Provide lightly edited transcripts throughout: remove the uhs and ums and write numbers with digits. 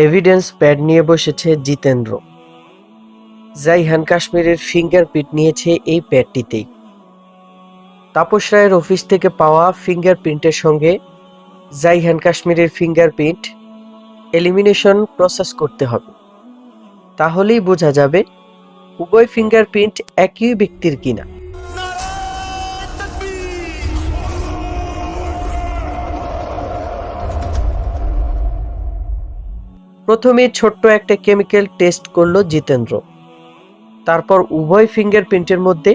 Evidence pad নিয়ে বসেছে জিতেন্দ্র। জাইহান কাশ্মীরের ফিঙ্গারপ্রিন্ট নিয়েছে এই প্যাডটিতেই। তাপস রায়ের অফিস থেকে পাওয়া ফিঙ্গারপ্রিন্টের সঙ্গে জাইহান কাশ্মীরের ফিঙ্গারপ্রিন্ট এলিমিনেশন প্রসেস করতে হবে। তাহলেই বোঝা যাবে উভয় ফিঙ্গারপ্রিন্ট একই ব্যক্তির কিনা। প্রথমে ছোট্ট একটা কেমিক্যাল টেস্ট করলো জিতেন্দ্র। তারপর উভয় ফিঙ্গারপ্রিন্টের মধ্যে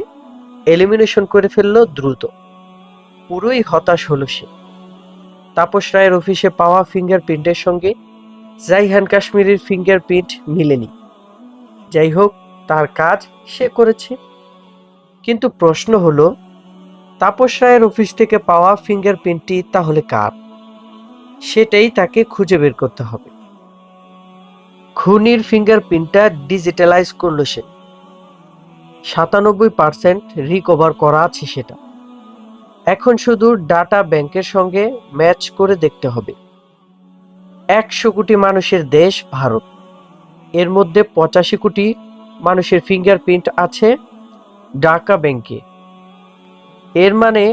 এলিমিনেশন করে ফেললো দ্রুত। পুরোই হতাশ হলো সে। তাপস রায়ের অফিসে পাওয়া ফিঙ্গারপ্রিন্টের সঙ্গে জাইহান কাশ্মীরের ফিঙ্গারপ্রিন্ট মিলেনি। যাই হোক, তার কাজ সে করেছে। কিন্তু প্রশ্ন হলো, তাপস রায়ের অফিস থেকে পাওয়া ফিঙ্গারপ্রিন্টটি তাহলে কার? সেটাই তাকে খুঁজে বের করতে হবে। খুনির ফিঙ্গারপ্রিন্টটা ডিজিটালাইজ করলো সে। 97% রিকভার করা আছে সেটা। এখন শুধু ডাটা ব্যাংকের সঙ্গে ম্যাচ করে দেখতে হবে। 100 কোটি মানুষের দেশ ভারত। এর মধ্যে 85 কোটি মানুষের ফিঙ্গারপ্রিন্ট আছে ডাটা ব্যাংকে। এর মানে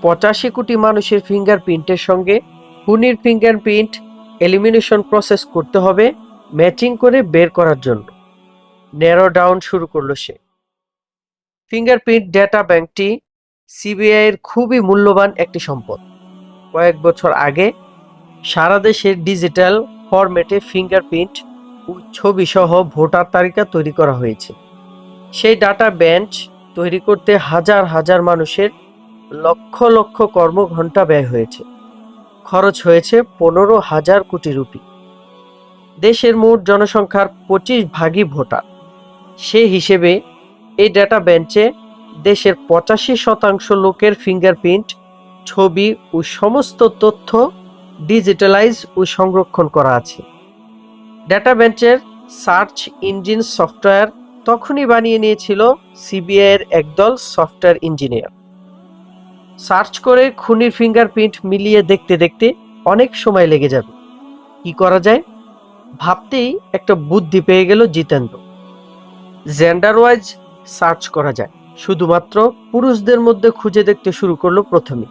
85 কোটি মানুষের ফিঙ্গারপ্রিন্টের সঙ্গে খুনির ফিঙ্গারপ্রিন্ট এলিমিনেশন প্রসেস করতে হবে ম্যাচিং করে বের করার জন্য। ন্যারো ডাউন শুরু করলো সে। ফিঙ্গারপ্রিন্ট ডেটা ব্যাংকটি সিবিআই এর খুবই মূল্যবান একটি সম্পদ। কয়েক বছর আগে সারা দেশের ডিজিটাল ফরম্যাটে ফিঙ্গারপ্রিন্ট ও ছবি সহ ভোটার তালিকা তৈরি করা হয়েছে। সেই ডাটা বেঞ্চ তৈরি করতে হাজার হাজার মানুষের লক্ষ লক্ষ কর্মঘণ্টা ব্যয় হয়েছে। খরচ হয়েছে 15,000 কোটি রুপি। দেশের মোট জনসংখ্যার 25 ভাগই ভোটার। সে হিসেবে এই ডেটা বেঞ্চে দেশের 85% লোকের ফিঙ্গারপ্রিন্ট, ছবি ও সমস্ত তথ্য ডিজিটালাইজ ও সংরক্ষণ করা আছে। ডেটা বেঞ্চের সার্চ ইঞ্জিন সফটওয়্যার তখনই বানিয়ে নিয়েছিল সিবিআই এর একদল সফটওয়্যার ইঞ্জিনিয়ার। সার্চ করে খুনির ফিঙ্গারপ্রিন্ট মিলিয়ে দেখতে দেখতে অনেক সময় লেগে যাবে। কি করা যায় ভাবতেই একটা বুদ্ধি পেয়ে গেল জিতেন্দ্র। জেন্ডার ওয়াইজ সার্চ করা যায়। শুধুমাত্র পুরুষদের মধ্যে খুঁজে দেখতে শুরু করলো প্রথমে।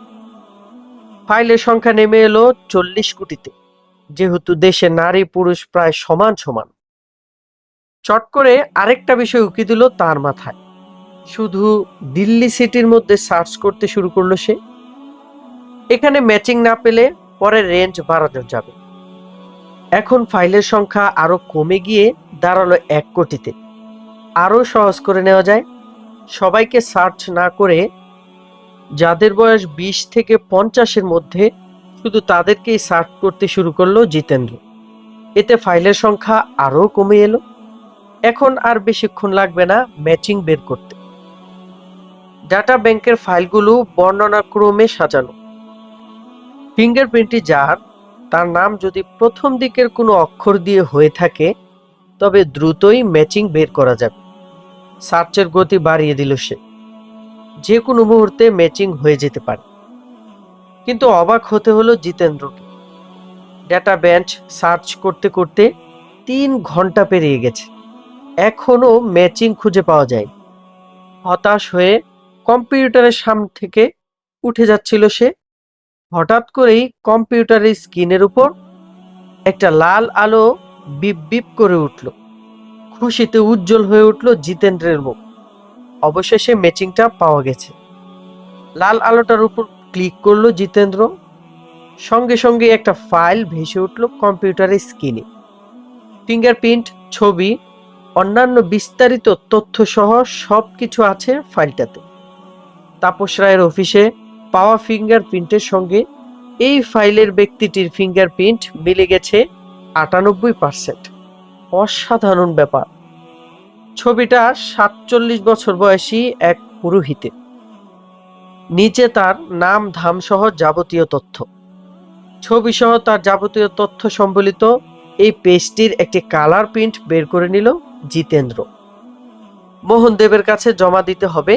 ফাইলের সংখ্যা নেমে এলো 40 কোটিতে, যেহেতু দেশে নারী পুরুষ প্রায় সমান সমান। চট করে আরেকটা বিষয় উকি দিল তার মাথায়। শুধু দিল্লি সিটির মধ্যে সার্চ করতে শুরু করলো সে। এখানে ম্যাচিং না পেলে পরে রেঞ্জ বাড়ানো যাবে। এখন ফাইলের সংখ্যা আরো কমে গিয়ে দাঁড়ালো 1 কোটিতে। আরো সহজ করে নেওয়া যায়। সবাইকে সার্চ না করে যাদের বয়স 20 থেকে 50-এর মধ্যে শুধু তাদেরকেই সার্চ করতে শুরু করলো জিতেন্দ্র। এতে ফাইলের সংখ্যা আরো কমে এলো। এখন আর বেশিক্ষণ লাগবে না ম্যাচিং বের করতে। ডাটা ব্যাংকের ফাইলগুলো বর্ণনাক্রমে সাজানো। ফিঙ্গারপ্রিন্টটি যার, তার নাম যদি প্রথম দিকের কোনো অক্ষর দিয়ে হয়ে থাকে তবে দ্রুতই ম্যাচিং বের করা যাবে। সার্চের গতি বাড়িয়ে দিল সে। যে কোনো মুহূর্তে ম্যাচিং হয়ে যেতে পারে। কিন্তু অবাক হতে হলো জিতেন্দ্রকে। ডেটা বেঞ্চ সার্চ করতে করতে 3 ঘন্টা পেরিয়ে গেছে। এখনো ম্যাচিং খুঁজে পাওয়া যায়। হতাশ হয়ে কম্পিউটারের সামনে থেকে উঠে যাচ্ছিল সে। হঠাৎ করেই কম্পিউটারের স্ক্রিনের উপর একটা লাল আলো বিপ বিপ করে উঠল। খুশিতে উজ্জ্বল হয়ে উঠল জিতেন্দ্রের মুখ। অবশেষে ম্যাচিংটা পাওয়া গেছে। লাল আলোটার উপর ক্লিক করলো জিতেন্দ্র। সঙ্গে সঙ্গে একটা ফাইল ভেসে উঠল কম্পিউটারের স্ক্রিনে। ফিঙ্গারপ্রিন্ট, ছবি, অন্যান্য বিস্তারিত তথ্য সহ সবকিছু আছে ফাইলটাতে। তাপস রায়ের অফিসে পাওয়া ফিঙ্গারপ্রিন্টের সঙ্গে এই ফাইলের ব্যক্তিটির ফিঙ্গারপ্রিন্ট মিলে গেছে 98%। অসাধারণ ব্যাপার। ছবিটা 47 বছর বয়সী এক পুরোহিতের। নিচে তার নাম ধাম সহ যাবতীয় তথ্য। ছবি সহ তার যাবতীয় তথ্য সম্বলিত এই পেজটির একটি কালার প্রিন্ট বের করে নিল জিতেন্দ্র। মোহনদেবের কাছে জমা দিতে হবে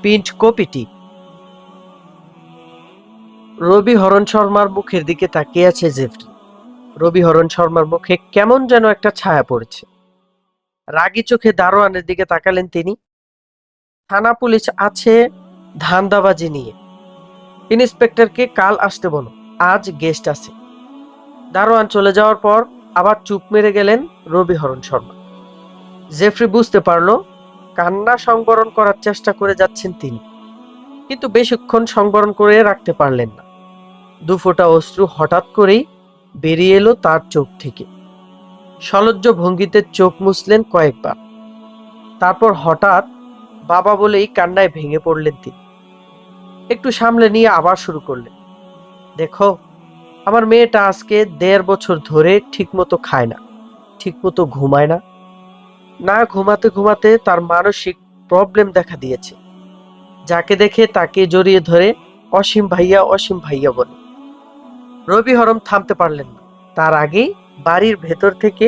প্রিন্ট কপিটি। রবি হরণ শর্মার মুখের দিকে তাকিয়ে আছে জেফরি। রবিহরণ শর্মার মুখে কেমন যেন একটা ছায়া পড়েছে। রাগী চোখে দারোয়ানের দিকে তাকালেন তিনি। থানা পুলিশ আছে ধান্দাবাজি নিয়ে। ইন্সপেক্টরকে কাল আসতে বলো, আজ গেস্ট আছে। দারোয়ান চলে যাওয়ার পর আবার চুপ মেরে গেলেন রবিহরণ শর্মা। জেফরি বুঝতে পারল কান্না সংবরণ করার চেষ্টা করে যাচ্ছেন তিনি, কিন্তু বেশিক্ষণ সংবরণ করে রাখতে পারলেন না। দুফোঁটা অশ্রু হঠাৎ করেই বেরিয়ে এলো তার চোখ থেকে। সলজ্জ ভঙ্গিতে চোখ মুছলেন কয়েকবার, তারপর হঠাৎ বাবা বলেই কান্নায় ভেঙে পড়লেন তিনি। একটু সামলে নিয়ে আবার শুরু করলেন, দেখো, আমার মেয়েটা আজকে 1.5 বছর ধরে ঠিকমতো খায় না, ঠিকমতো ঘুমায় না। না ঘুমাতে ঘুমাতে তার মানসিক প্রবলেম দেখা দিয়েছে। যাকে দেখে তাকে জড়িয়ে ধরে অসীম ভাইয়া অসীম ভাইয়া বলে। রবিহরণ থামতে পারলেন না। তার আগেই বাড়ির ভেতর থেকে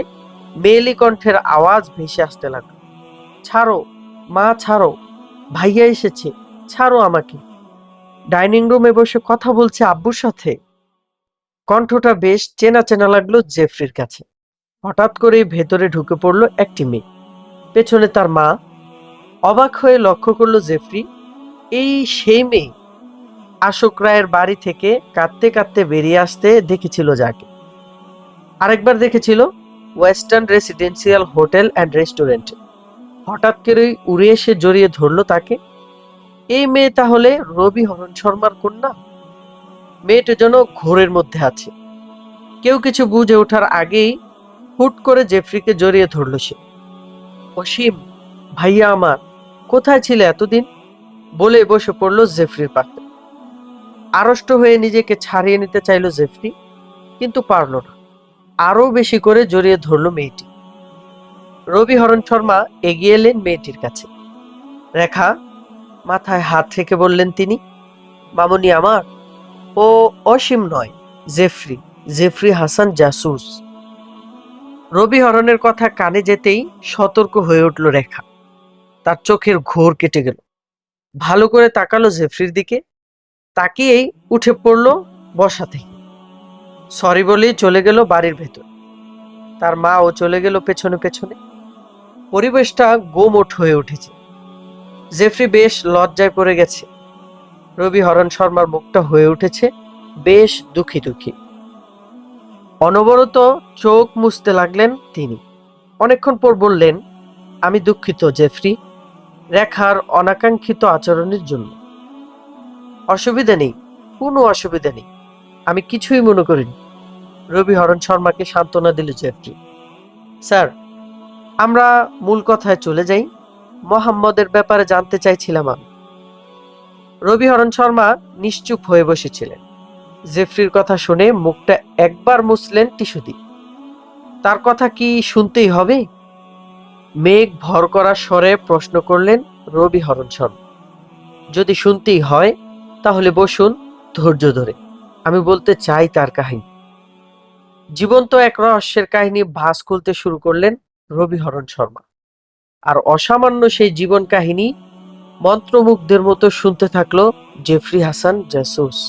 মেয়েলি কণ্ঠের আওয়াজ ভেসে আসতে লাগলো, ছাড়ো মা, ছাড়ো, ভাইয়া এসেছে, ছাড়ো আমাকে। ডাইনিং রুমে বসে কথা বলছে আব্বুর সাথে। কণ্ঠটা বেশ চেনা চেনা লাগলো জেফরির কাছে। হঠাৎ করেই ভেতরে ঢুকে পড়লো একটি মেয়ে, পেছনে তার মা। অবাক হয়ে লক্ষ্য করলো জেফরি, এই সেই মেয়ে আশোক রায়ের বাড়ি থেকে কাঁদতে কাঁদতে বেরিয়ে আসতে দেখেছিল যাকে। আরেকবার দেখেছিল ওয়েস্টার্ন রেসিডেন্সিয়াল হোটেল অ্যান্ড রেস্টুরেন্টে। হঠাৎ করেই উড়ে এসে জড়িয়ে ধরলো তাকে। এই মেয়ে তাহলে রবিহরণ শর্মার কন্যা। মেয়েটা যেন ঘোরের মধ্যে আছে। কেউ কিছু বুঝে ওঠার আগেই হুট করে জেফরিকে জড়িয়ে ধরল সে। অসীম ভাইয়া আমার, কোথায় ছিলে এতদিন? বলে বসে পড়ল জেফরির পাশে। আড়ষ্ট হয়ে নিজেকে ছাড়িয়ে নিতে চাইল জেফরি, কিন্তু পারল না। আরো বেশি করে জড়িয়ে ধরল মেয়েটি। রবিহরণ শর্মা এগিয়ে এলেন মেয়েটির কাছে। রেখা, মাথায় হাত রেখে বললেন তিনি, মামুনি আমার, ও অসীম নয়, জেফরি, জেফরি হাসান জাসুস। রবিহরণের কথা কানে যেতেই সতর্ক হয়ে উঠল রেখা। তার চোখের ঘোর কেটে গেল। ভালো করে তাকালো জেফরির দিকে, তাকিয়েই উঠে পড়ল বসা থেকে। সরি বলেই চলে গেল বাড়ির ভেতর। তার মাও চলে গেল পেছনে পেছনে। পরিবেশটা গোমোট হয়ে উঠেছে। জেফরি বেশ লজ্জায় পড়ে গেছে। রবিহরণ শর্মার মুখটা হয়ে উঠেছে বেশ দুঃখী দুঃখী। অনবরত চোখ মুছতে লাগলেন তিনি। অনেকক্ষণ পর বললেন, আমি দুঃখিত জেফরি, রেখার অনাকাঙ্ক্ষিত আচরণের জন্য। অসুবিধা নেই, কোনো অসুবিধা নেই, আমি কিছুই মনে করিনি। রবিহরণ শর্মাকে সান্ত্বনা দিল জেফরি। স্যার, আমরা মূল কথায় চলে যাই। মোহাম্মদের ব্যাপারে জানতে চাইছিলাম আমি। রবিহরণ শর্মা নিশ্চুপ হয়ে বসেছিলেন। জেফরির কথা শুনে মুখটা একবার মুছলেন টিস্যু দিয়ে। তার কথা কি শুনতেই হবে? মেঘ ভর করা স্বরে প্রশ্ন করলেন রবিহরণ শর্মা। যদি শুনতেই হয় তাহলে বসুন ধৈর্য ধরে, আমি বলতে চাই তার কাহিনী। জীবন্ত এক রহস্যের কাহিনী ভাঁজ খুলতে শুরু করলেন রবিহরণ শর্মা। আর অসামান্য সেই জীবন কাহিনী মন্ত্রমুগ্ধের মতো শুনতে থাকলো জেফরি হাসান জাসুস।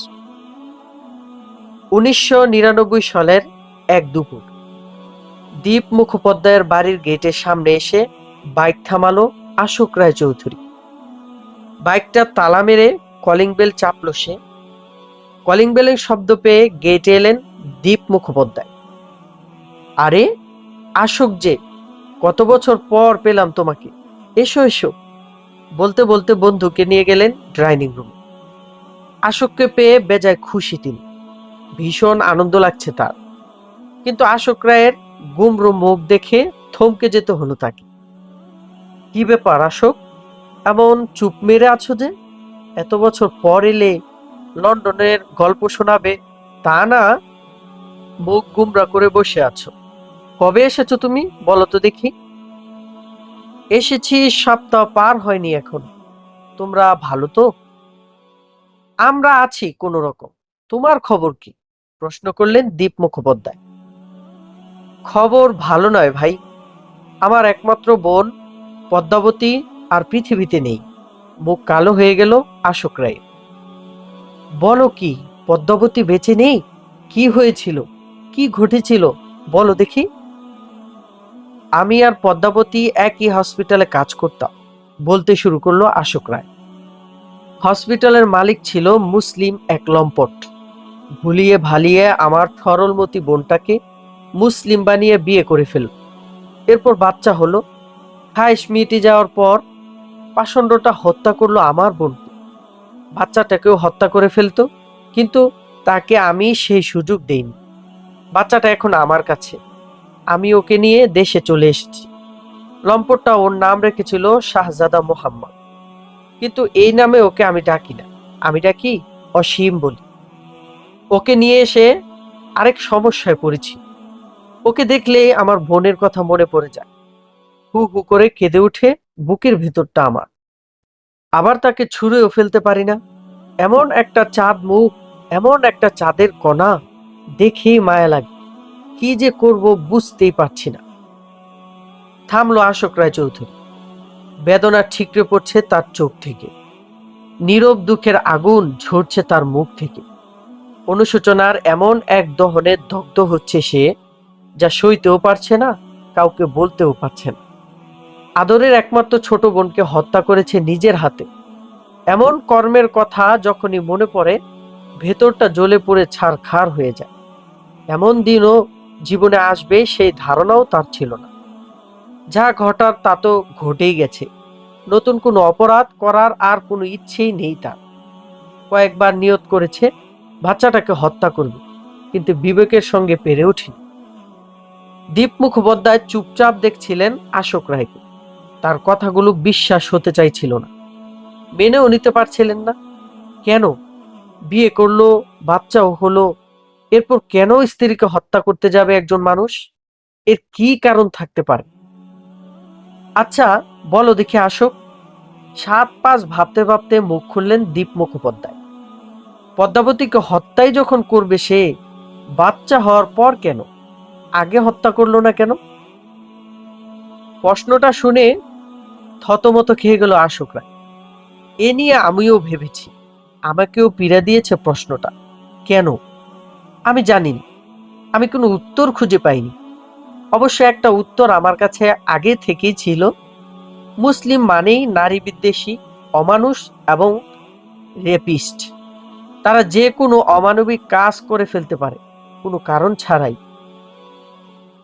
1999 সালের এক দুপুর দীপ মুখোপাধ্যায়ের বাড়ির গেটের সামনে এসে বাইক থামালো আশোক রায় চৌধুরী। বাইকটা তালা মেরে কলিং বেল চাপলো সে। কলিং বেলের শব্দ পেয়ে গেটে এলেন দীপ মুখোপাধ্যায়। আরে আশোক যে, কত বছর পর পেলাম তোমাকে, এসো এসো। বলতে বলতে বন্ধুকে নিয়ে গেলেন ডাইনিং রুমে। আশোককে পেয়ে বেজায় খুশি তিনি। ভীষণ আনন্দ লাগছে তার। কিন্তু আশোক রায়ের গুমরো মুখ দেখে থমকে যেতে হলো তাকে। কি ব্যাপার আশোক, এমন চুপ মেরে আছো যে? এত বছর পর এলে, লন্ডনের গল্প শোনাবে তা না, মুখ গুমরা করে বসে আছো। কবে এসেছো তুমি, বলো তো দেখি? এসেছি, সপ্তাহ পার হয়নি এখন। তোমরা ভালো তো? আমরা আছি কোন রকম। তোমার খবর কি? প্রশ্ন করলেন দীপ মুখোপাধ্যায়। খবর ভালো নয় ভাই। আমার একমাত্র বোন পদ্মাবতী আর পৃথিবীতে নেই। মুখ কালো হয়ে গেল আশোক রায়। বলো কি, পদ্মাবতী বেঁচে নেই? কি হয়েছিল? কি ঘটেছিল বলো দেখি। আমি আর পদ্মাবতী একই হসপিটালে কাজ করতাম, বলতে শুরু করলো আশোক রায়। হসপিটালের মালিক ছিল মুসলিম এক লম্পট। ভুলিয়ে ভালিয়ে আমার সরলমতি বোনটাকে মুসলিম বানিয়ে বিয়ে করে ফেলল। এরপর বাচ্চা হলো। খায়েশ মিটে যাওয়ার পর পাষণ্ডটা হত্যা করলো আমার বোনকে। বাচ্চাটাকেও হত্যা করে ফেলতো, কিন্তু তাকে আমি সেই সুযোগ দেইনি। বাচ্চাটা এখন আমার কাছে। আমি ওকে নিয়ে দেশে চলে এসেছি। লম্পটটা ওর নাম রেখেছিল শাহজাদা মোহাম্মদ, কিন্তু এই নামে ওকে আমি ডাকি না। আমি ডাকি অসীম বলি। ওকে নিয়ে এসে আরেক সমস্যায় পড়েছি। ওকে দেখলে আমার বোনের কথা মনে পড়ে যায়। হু হু করে কেঁদে উঠে বুকের ভেতরটা আমার। আবার তাকে ছুঁড়েও ফেলতে পারি না। এমন একটা চাঁদ মুখ, এমন একটা চাঁদের কণা, দেখেই মায়া লাগে। কি যে করব বুঝতেই পারছি না। থামলো আশোক রায় চৌধুরী। বেদনা ঠিকরে পড়ছে তার চোখ থেকে। নীরব দুঃখের আগুন ঝরছে তার মুখ থেকে। অনুশোচনার এমন এক দহনে দগ্ধ হচ্ছে সে, যা সইতেও পারছে না, কাউকে বলতেও পারছে না। আদরের একমাত্র ছোট বোনকে হত্যা করেছে নিজের হাতে। এমন কর্মের কথা যখনই মনে পড়ে, ভেতরটা জ্বলে পুড়ে ছারখার হয়ে যায়। এমন দিনও জীবনে আসবে সেই ধারণাও তার ছিল না। যা ঘটার তা তো ঘটেই গেছে। নতুন কোনো অপরাধ করার আর কোনো ইচ্ছেই নেই তার। কয়েকবার নিয়ত করেছে বাচ্চাটাকে হত্যা করবে, কিন্তু বিবেকের সঙ্গে পেরে ওঠেনি। দীপ মুখোপাধ্যায় চুপচাপ দেখছিলেন আশোক রায়কে। তার কথাগুলো বিশ্বাস হতে চাইছিল না, মেনেও নিতে পারছিলেন না। কেন বিয়ে করলো, বাচ্চাও হলো, এরপর কেন স্ত্রীকে হত্যা করতে যাবে একজন মানুষ? এর কি কারণ থাকতে পারে? আচ্ছা বলো দেখি আশোক। 7-5 ভাবতে ভাবতে মুখ খুললেন দীপ মুখোপাধ্যায়। পদ্মাবতীকে হত্যাই যখন করবে সে, বাচ্চা হওয়ার পর কেন আগে হত্যা করলো না কেন? প্রশ্নটা শুনে থতমত খেয়ে গেল আশোক রায়। এ নিয়ে আমিও ভেবেছি, আমাকেও পীড়া দিয়েছে প্রশ্নটা। কেন আমি জানিনি, আমি কোনো উত্তর খুঁজে পাইনি। অবশ্য একটা উত্তর আমার কাছে আগে থেকেই ছিল। মুসলিম মানেই নারী বিদ্বেষী, অমানুষ এবং রেপিস্ট। তারা যে কোনো অমানবিক কাজ করে ফেলতে পারে কোনো কারণ ছাড়াই।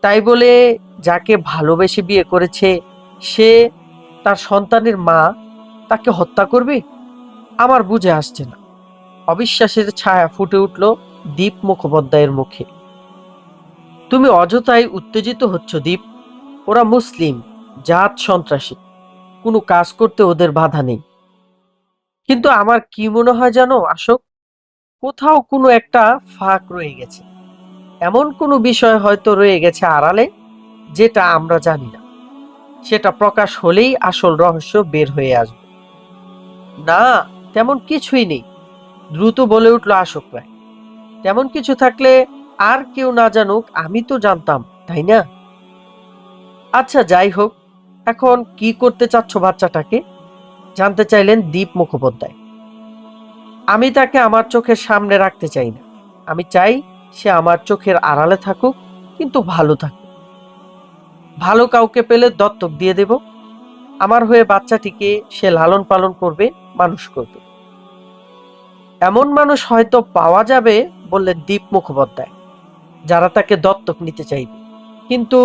তাই বলে যাকে ভালোবেসে বিয়ে করেছে সে তার সন্তানের মা, তাকে হত্যা করবে? আমার বুঝে আসছে না। অবিশ্বাসের ছায়া ফুটে উঠল দীপ মুখোপাধ্যায়ের মুখে। তুমি অযথাই উত্তেজিত হচ্ছ দীপ। ওরা মুসলিম, জাত সন্ত্রাসী, কোনো কাজ করতে ওদের বাধা নেই। কিন্তু আমার কি মনে হয় জানো আশোক, কোথাও কোনো একটা ফাঁক রয়ে গেছে। এমন কোনো বিষয় হয়তো রয়ে গেছে আড়ালে, যেটা আমরা জানি না। সেটা প্রকাশ হলেই আসল রহস্য বের হয়ে আসবে। না, তেমন কিছুই নেই, দ্রুত বলে উঠল আশোক রায়। তেমন কিছু থাকলে আর কেউ না জানুক, আমি তো জানতাম, তাই না? আচ্ছা যাই হোক, এখন কি করতে চাচ্ছ বাচ্চাটাকে, জানতে চাইলেন দীপ মুখোপাধ্যায়। আমি তাকে আমার চোখের সামনে রাখতে চাই না। আমি চাই সে আমার চোখের আড়ালে থাকুক, কিন্তু ভালো থাকুক। ভালো কাউকে পেলে দত্তক দিয়ে দেব। আমার হয়ে বাচ্চাটিকে সে লালন পালন করবে, মানুষ করবে। এমন মানুষ হয়তো পাওয়া যাবে, বললেন দীপ মুখোপাধ্যায়, যারা তাকে দত্তক নিতে চাইবে। কিন্তু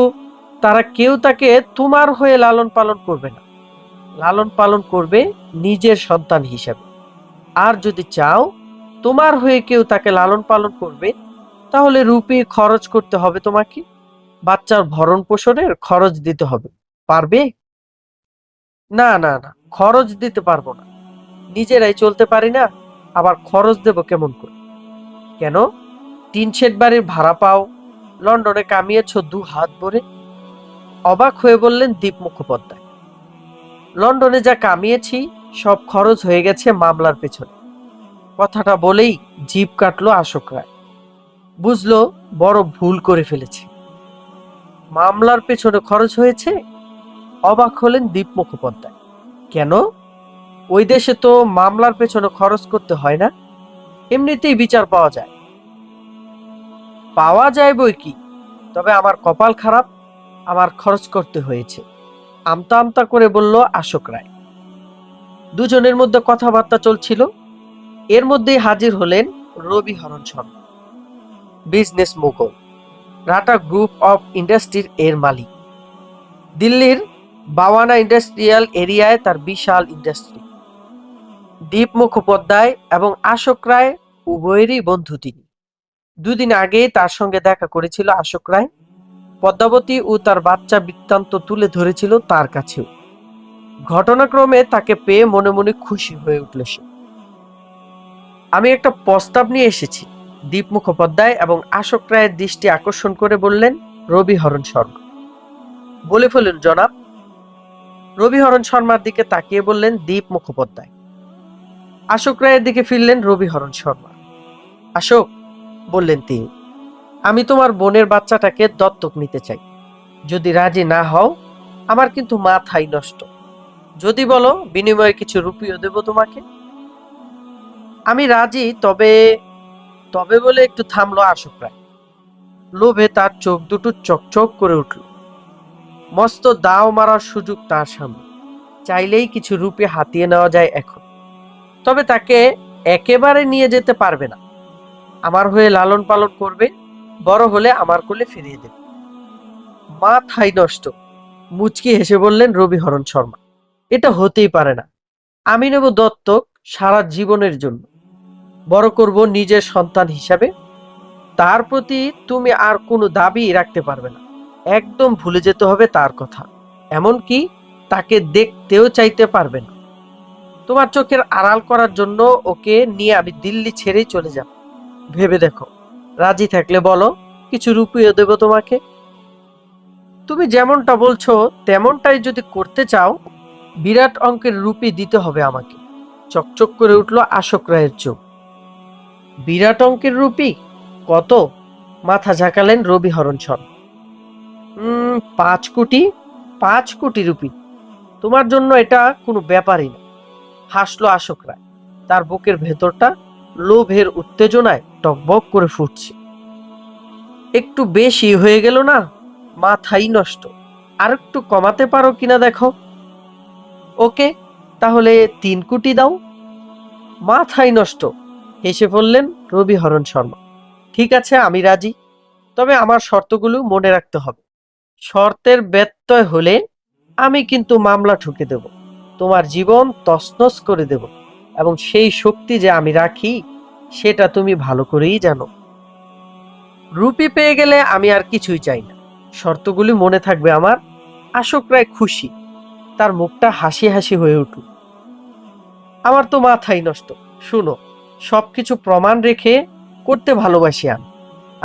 তারা কেউ তাকে তোমার হয়ে লালন পালন করবে না। লালন পালন করবে নিজের সন্তান হিসাবে। আর যদি চাও তোমার হয়ে কেউ তাকে লালন পালন করবে, তাহলে রুপি খরচ করতে হবে তোমাকে। বাচ্চার ভরণ পোষণের খরচ দিতে হবে। পারবে? না না না, খরচ দিতে পারবো না। নিজেরাই চলতে পারি না, আবার খরচ দেব কেমন করে? কেন, টিন শেড বাড়ির ভাড়া পাও, লন্ডনে কামিয়েছ 2 হাত ভরে। অবাক হয়ে বললেন দীপ মুখোপাধ্যায়। লন্ডনে যা কামিয়েছি সব খরচ হয়ে গেছে মামলার পেছনে। কথাটা বলেই জিভ কাটলো আশোক রায়। বুঝলো বড় ভুল করে ফেলেছে। মামলার পেছনে খরচ হয়েছে? অবাক হলেন দীপ মুখোপাধ্যায়। কেন, ওই দেশে তো মামলার পেছনে খরচ করতে হয় না, এমনিতেই বিচার পাওয়া যায়। পাওয়া যায় বই কি, তবে আমার কপাল খারাপ, আমার খরচ করতে হয়েছে, আমতা আমতা করে বলল আশোক রায়। দুজনের মধ্যে কথাবার্তা চলছিল, এর মধ্যেই হাজির হলেন রবি হরণ শর্মা, বিজনেস মোগল, রাটা গ্রুপ অফ ইন্ডাস্ট্রির এর মালিক। দিল্লির বাওয়ানা ইন্ডাস্ট্রিয়াল এরিয়ায় তার বিশাল ইন্ডাস্ট্রি। দীপ মুখোপাধ্যায় এবং আশোক রায় উভয়েরই বন্ধু তিনি। দুদিন আগে তার সঙ্গে দেখা করেছিল আশোক রায়। পদ্মাবতী ও তার বাচ্চা বৃত্তান্ত তুলে ধরেছিল তার কাছেও। ঘটনাক্রমে তাকে পেয়ে মনে মনে খুশি হয়ে উঠল সে। আমি একটা প্রস্তাব নিয়ে এসেছি, দীপ মুখোপাধ্যায় এবং আশোক রায়ের দৃষ্টি আকর্ষণ করে বললেন রবি হরণ শর্মা। বলে ফেলুন জনাব। রবি হরণ শর্মার দিকে তাকিয়ে বললেন দীপ মুখোপাধ্যায়। আশোক রায়ের দিকে ফিরলেন রবি হরণ শর্মা। আশোক, বললেন তিনি, আমি তোমার বোনের বাচ্চাটাকে দত্তক নিতে চাই। যদি রাজি না হও, আমার কিন্তু মাথাই নষ্ট। যদি বলো বিনিময়ে কিছু রুপিও দেব তোমাকে। আমি রাজি, তবে তবে বলে একটু থামলো আশোক রায়। লোভে তার চোখ দুটো চকচক করে উঠল। মস্ত দাও মারার সুযোগ তার সামনে, চাইলেই কিছু রুপি হাতিয়ে নেওয়া যায় এখন। তবে তাকে একেবারে নিয়ে যেতে পারবে না, আমার হয়ে লালন পালন করবে, বড় হলে আমার কোলে ফিরিয়ে দেবে। মাথাই নষ্ট, মুচকি হেসে বললেন রবি হরণ শর্মা। এটা হতেই পারে না। আমি নেব দত্তক সারা জীবনের জন্য, বড় করব নিজের সন্তান হিসাবে। তার প্রতি তুমি আর কোনো দাবি রাখতে পারবে না, একদম ভুলে যেতে হবে তার কথা, এমনকি তাকে দেখতেও চাইতে পারবে না। তোমার চোখের আড়াল করার জন্য ওকে নিয়ে আমি দিল্লি ছেড়েই চলে যাব। ভেবে দেখো, রাজি থাকলে বলো, কিছু রুপিও দেব তোমাকে। তুমি যেমনটা বলছো তেমনটাই যদি করতে চাও, বিরাট অঙ্কের রুপি দিতে হবে আমাকে। চকচক করে উঠল আশোক রায়ের চোখ। বিরাট অঙ্কের রুপি? কত? মাথা ঝাঁকালেন রবি হরণ শর্মা। 5 কোটি। 5 কোটি রুপি? তোমার জন্য এটা কোনো ব্যাপারই না, হাসলো আশোক রায়। তার বুকের ভেতরটা লোভের উত্তেজনায় টকবক করে ফুটছে। একটু বেশি হয়ে গেল না? মাথাই নষ্ট, আর একটু কমাতে পারো কিনা দেখো। ওকে, তাহলে 3 কোটি দাও। মাথাই নষ্ট, হেসে বললেন রবি হরণ শর্মা। ঠিক আছে, আমি রাজি, তবে আমার শর্তগুলো মনে রাখতে হবে। শর্তের ব্যত্যয় হলে আমি কিন্তু মামলা ঠুকে দেব, তোমার জীবন তছনছ করে দেব, এবং সেই শক্তি যে আমি রাখি সেটা তুমি ভালো করেই জানো। রুপি পেয়ে গেলে আমি আর কিছুই চাই না, শর্তগুলি মনে থাকবে আমার। আশোক রায় খুশি, তার মুখটা হাসি হাসি হয়ে উঠল। আমার তো মাথাই নষ্ট। শুনো, সবকিছু প্রমাণ রেখে করতে ভালোবাসি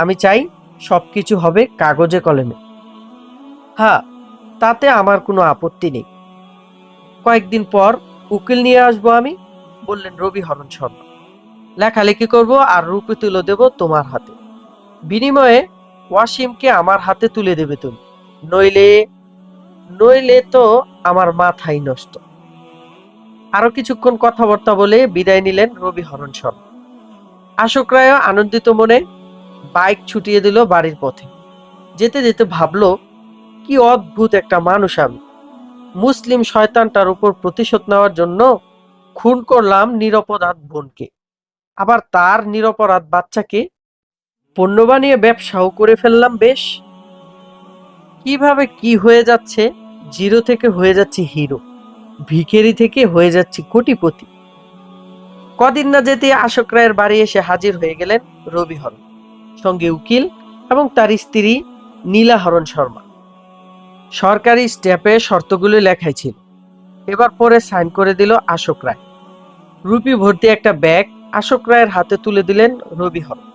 আমি চাই সবকিছু হবে কাগজে কলমে। হ্যাঁ, তাতে আমার কোনো আপত্তি নেই। কয়েকদিন পর উকিল নিয়ে আসবো আমি, বললেন রবি হরণ শর্মা। লেখালেখি করব আর রুপি তুলে দেব তোমার হাতে। বিনিময়ে ওয়াসিমকে আমার হাতে তুলে দেবে তুমি। নইলে নইলে তো আমার মাথাই নষ্ট। আরো কিছুক্ষণ কথাবার্তা বলে বিদায় নিলেন রবি হরণ শর্মা। আশোক রায় আনন্দিত মনে বাইক ছুটিয়ে দিল বাড়ির পথে। যেতে যেতে ভাবলো, কি অদ্ভুত একটা মানুষ আমি। মুসলিম শয়তানটার উপর প্রতিশোধ নেওয়ার জন্য খুন করলাম নিরপরাধ বোনকে, আবার তার নিরপরাধ বাচ্চাকে পণ্য বানিয়ে ব্যবসাও করে ফেললাম। বেশ, কিভাবে কি হয়ে যাচ্ছে, জিরো থেকে হয়ে যাচ্ছি হিরো, ভিখারি থেকে হয়ে যাচ্ছি কোটিপতি। কদিন না যেতে আশোক রায়ের বাড়ি এসে হাজির হয়ে গেলেন রবি হরণ, সঙ্গে উকিল এবং তার স্ত্রী নীলা হরণ শর্মা। সরকারি স্ট্যাম্পে শর্তগুলো লেখাই ছিল, এবার পরে সাইন করে দিল আশোক রায়। রুপি ভর্তি একটা ব্যাগ আশোক রায়ের হাতে তুলে দিলেন রবি হরণ।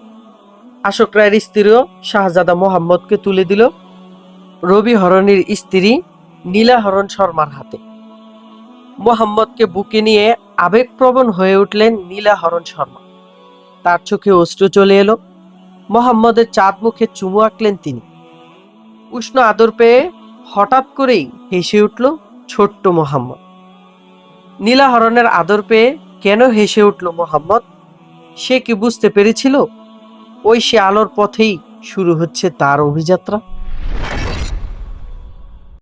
আশোক রায়ের স্ত্রীও শাহজাদা মোহাম্মদকে তুলে দিল রবি হরণের স্ত্রী নীলা হরণ শর্মার হাতে। মোহাম্মদকে বুকে নিয়ে আবেগপ্রবণ হয়ে উঠলেন নীলা হরণ শর্মা। তার চোখে অশ্রু চলে এলো। মোহাম্মদের চাঁদ মুখে চুমু আঁকলেন তিনি। উষ্ণ আদর পেয়ে হঠাৎ করেই হেসে উঠল ছোট্ট মোহাম্মদ। নীলা হরণের আদর পেয়ে কেন হেসে উঠল মোহাম্মদ? সে কি বুঝতে পেরেছিল ওই সে আলোর পথেই শুরু হচ্ছে তার অভিযাত্রা।